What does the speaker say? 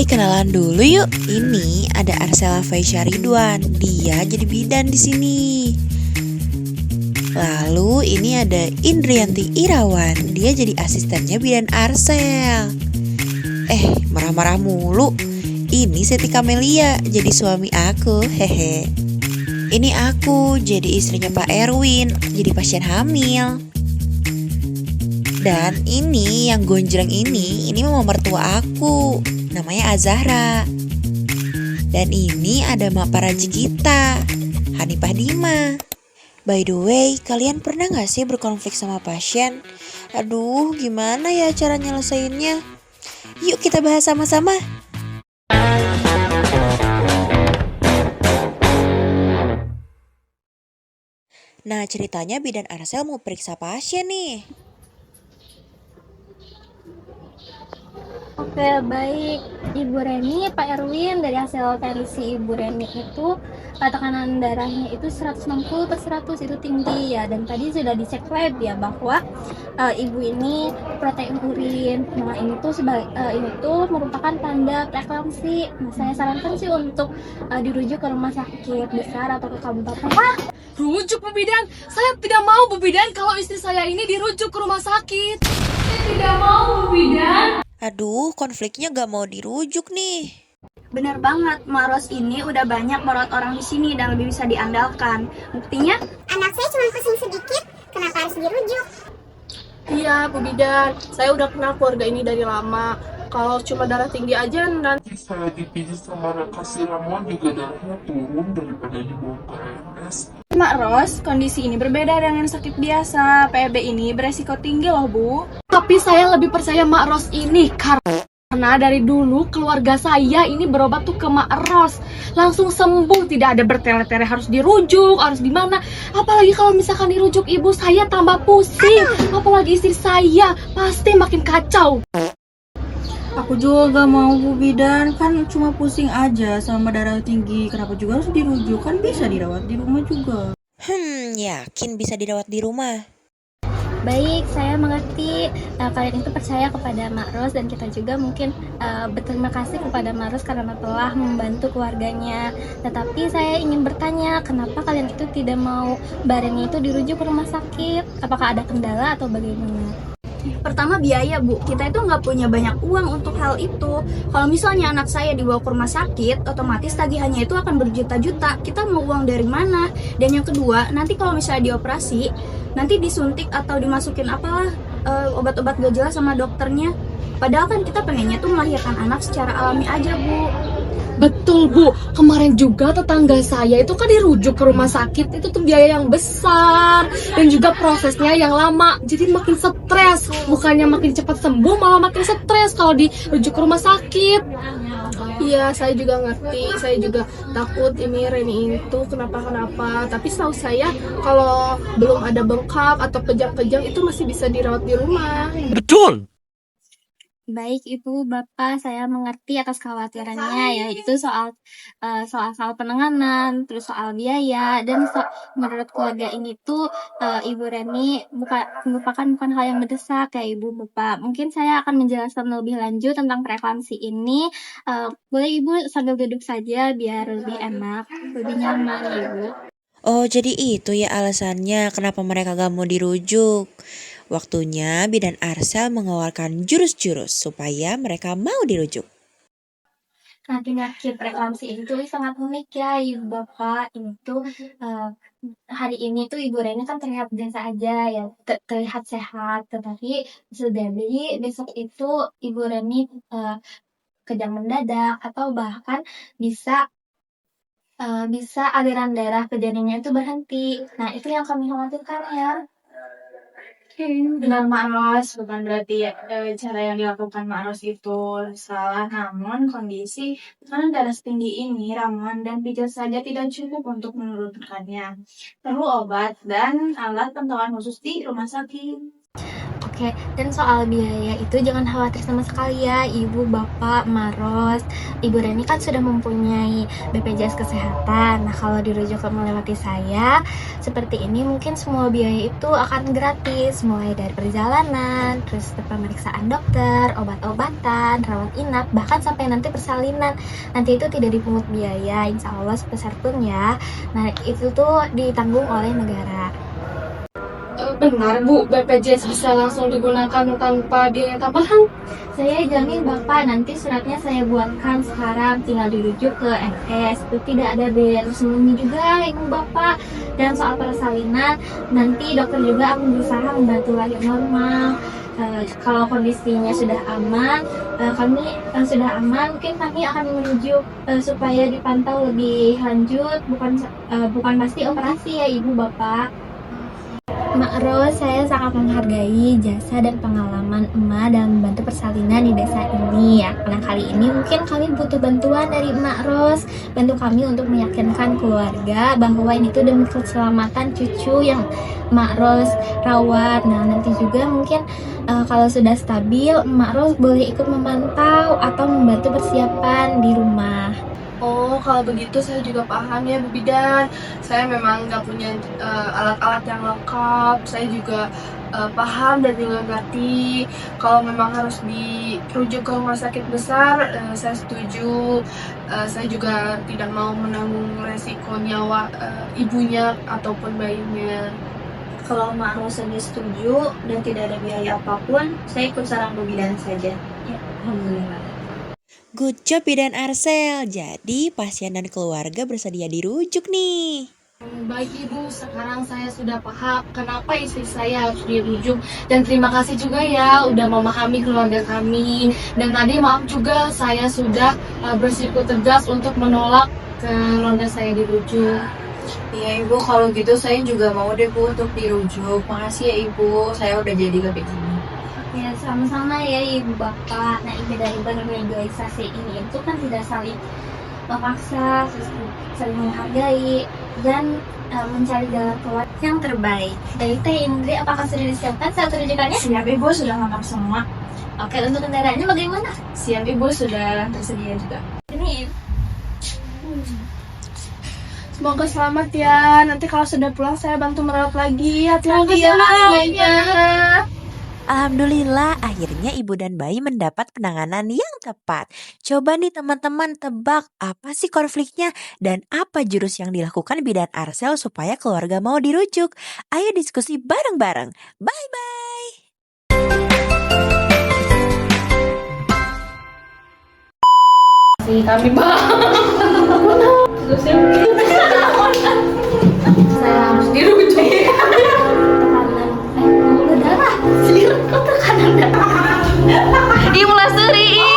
Hai, kenalan dulu yuk. Ini ada Arsela Faisya Ridwan. Dia jadi bidan di sini. Lalu ini ada Indrianti Irawan. Dia jadi asistennya bidan Arsel. Marah-marah mulu. Ini Seti Kamelia, jadi suami aku. Hehe. Ini aku, jadi istrinya Pak Erwin, jadi pasien hamil. Dan ini yang gonjreng ini mama mertua aku, namanya Azahra. Dan ini ada Mak Paraji kita, Hanifah Dima. By the way, kalian pernah gak sih berkonflik sama pasien? Aduh, gimana ya cara nyelesainnya? Yuk kita bahas sama-sama. Nah, ceritanya bidan Arsel mau periksa pasien nih. Oke, baik. Ibu Reni, Pak Erwin, dari hasil tensi Ibu Reni itu tekanan darahnya itu 160/100, itu tinggi ya. Dan tadi sudah dicek lab ya bahwa ibu ini protein urin. Nah, ini tuh merupakan tanda preeklamsi. Nah, saya sarankan sih untuk dirujuk ke rumah sakit besar atau ke kabupaten. Rujuk Bu Bidan? Saya tidak mau Bu Bidan kalau istri saya ini dirujuk ke rumah sakit. Saya tidak mau Bu Bidan. Aduh, konfliknya gak mau dirujuk nih. Benar banget, Mak Ros ini udah banyak merawat orang di sini dan lebih bisa diandalkan. Buktinya, anak saya cuma pusing sedikit, kenapa harus dirujuk? Iya Bu Bidan, saya udah kenal keluarga ini dari lama. Kalau cuma darah tinggi aja nanti saya dipijit sama kasih ramuan juga darahnya turun daripada dibawa ke AMS. Mak Ros, kondisi ini berbeda dengan sakit biasa. PEB ini beresiko tinggi loh, Bu. Tapi saya lebih percaya Mak Ros ini karena dari dulu keluarga saya ini berobat tuh ke Mak Ros, langsung sembuh, tidak ada bertele-tele harus dirujuk, harus di mana. Apalagi kalau misalkan dirujuk ibu saya tambah pusing, apalagi istri saya pasti makin kacau. Aku juga mau Bu Bidan, kan cuma pusing aja sama darah tinggi. Kenapa juga harus dirujuk? Kan bisa dirawat di rumah juga. Yakin bisa dirawat di rumah? Baik, saya mengerti kalian itu percaya kepada Mak Ros, dan kita juga mungkin berterima kasih kepada Mak Ros karena telah membantu keluarganya. Tetapi saya ingin bertanya, kenapa kalian itu tidak mau barangnya itu dirujuk ke rumah sakit? Apakah ada kendala atau bagaimana? Pertama, biaya, Bu. Kita itu nggak punya banyak uang untuk hal itu. Kalau misalnya anak saya dibawa ke rumah sakit, otomatis tagihannya itu akan berjuta-juta. Kita mau uang dari mana? Dan yang kedua, nanti kalau misalnya dioperasi, nanti disuntik atau dimasukin apalah obat-obat gak jelas sama dokternya. Padahal kan kita pengennya tuh melahirkan anak secara alami aja, Bu. Betul Bu, kemarin juga tetangga saya itu kan dirujuk ke rumah sakit, itu tuh biaya yang besar dan juga prosesnya yang lama, jadi makin stres, bukannya makin cepat sembuh malah makin stres kalau dirujuk ke rumah sakit. Iya, saya juga ngerti, saya juga takut ini Reni itu kenapa-kenapa, tapi setahu saya kalau belum ada bengkak atau kejang-kejang itu masih bisa dirawat di rumah. Betul! Baik Ibu, Bapak, saya mengerti atas kekhawatirannya, yaitu soal penanganan, terus soal biaya, dan menurut keluarga ini tuh Ibu Reni merupakan bukan hal yang mendesak ya Ibu Bapak. Mungkin saya akan menjelaskan lebih lanjut tentang preeklamsi ini. Boleh Ibu sambil duduk saja biar lebih enak, lebih nyaman Ibu. Oh, jadi itu ya alasannya kenapa mereka gak mau dirujuk. Waktunya bidan Arsel mengeluarkan jurus-jurus supaya mereka mau dirujuk. Nah, penyakit preeklamsi ini tuh sangat unik ya Ibu Bapak. Ini tuh hari ini tuh Ibu Reni kan terlihat biasa aja ya, terlihat sehat. Tetapi jadi besok itu Ibu Reni kejang mendadak, atau bahkan bisa aliran darah ke janinnya itu berhenti. Nah, itu yang kami khawatirkan ya. Benar Mak Ros, bukan berarti cara yang dilakukan Mak Ros itu salah, namun kondisi tekanan darah setinggi ini ramuan dan pijat saja tidak cukup untuk menurunkannya. Perlu obat dan alat pantauan khusus di rumah sakit. Oke Oke, dan soal biaya itu jangan khawatir sama sekali ya, Ibu, Bapak, Maros. Ibu Reni kan sudah mempunyai BPJS Kesehatan. Nah, kalau dirujuk melewati saya, seperti ini mungkin semua biaya itu akan gratis, mulai dari perjalanan, terus pemeriksaan dokter, obat-obatan, rawat inap, bahkan sampai nanti persalinan. Nanti itu tidak dipungut biaya, insya Allah sebesar pun ya. Nah, itu tuh ditanggung oleh negara. Benar Bu, BPJS bisa langsung digunakan tanpa biaya tambahan? Saya jamin Bapak, nanti suratnya saya buatkan sekarang, tinggal dirujuk ke NS. Itu tidak ada biaya tersembunyi juga Ibu Bapak. Dan soal persalinan, nanti dokter juga akan berusaha membantu lahir normal. Kalau kondisinya sudah aman, mungkin kami akan menuju supaya dipantau lebih lanjut, bukan pasti operasi ya Ibu Bapak. Mak Ros, saya sangat menghargai jasa dan pengalaman Emak dalam membantu persalinan di desa ini ya. Nah, kali ini mungkin kami butuh bantuan dari Mak Ros, bantu kami untuk meyakinkan keluarga bahwa ini tuh demi keselamatan cucu yang Mak Ros rawat. Nah, nanti juga mungkin kalau sudah stabil, Mak Ros boleh ikut memantau atau membantu persiapan di rumah. Oh, kalau begitu saya juga paham ya Bu Bidan. Saya memang nggak punya alat-alat yang lengkap. Saya juga paham dan juga ngerti kalau memang harus dirujuk ke rumah sakit besar, saya setuju. Saya juga tidak mau menanggung resiko nyawa ibunya ataupun bayinya. Kalau Mak Ros setuju dan tidak ada biaya apapun, saya ikut saran Bu Bidan saja. Ya, alhamdulillah. Good job Bidan Arsel. Jadi pasien dan keluarga bersedia dirujuk nih. Baik Ibu, sekarang saya sudah paham kenapa istri saya harus dirujuk. Dan terima kasih juga ya udah memahami keluarga kami. Dan tadi maaf juga saya sudah bersiku tegas untuk menolak keluarga saya dirujuk. Iya Ibu, kalau gitu saya juga mau deh Bu untuk dirujuk. Makasih ya Ibu, saya udah jadi kayak begini. Ya, sama-sama ya Ibu Bapak. Nah, ide dari berlegalisasi ini itu kan tidak saling memaksa, saling menghargai, dan mencari jalan keluar yang terbaik. Dari Teh Indri, apakah sudah disiapkan saat rujukannya? Siap Ibu, sudah lengkap semua. Oke, untuk kendaraannya bagaimana? Siap Ibu, sudah tersedia juga. Ini Semoga selamat ya. Nanti kalau sudah pulang saya bantu merawat lagi. Hati-hati ya. Alhamdulillah, akhirnya ibu dan bayi mendapat penanganan yang tepat. Coba nih teman-teman tebak apa sih konfliknya dan apa jurus yang dilakukan Bidan Arsel supaya keluarga mau dirujuk. Ayo diskusi bareng-bareng. Bye-bye. Kami saya harus dirujuk. tekanan darah. Kok tekanan darah? Ibu Lasturi.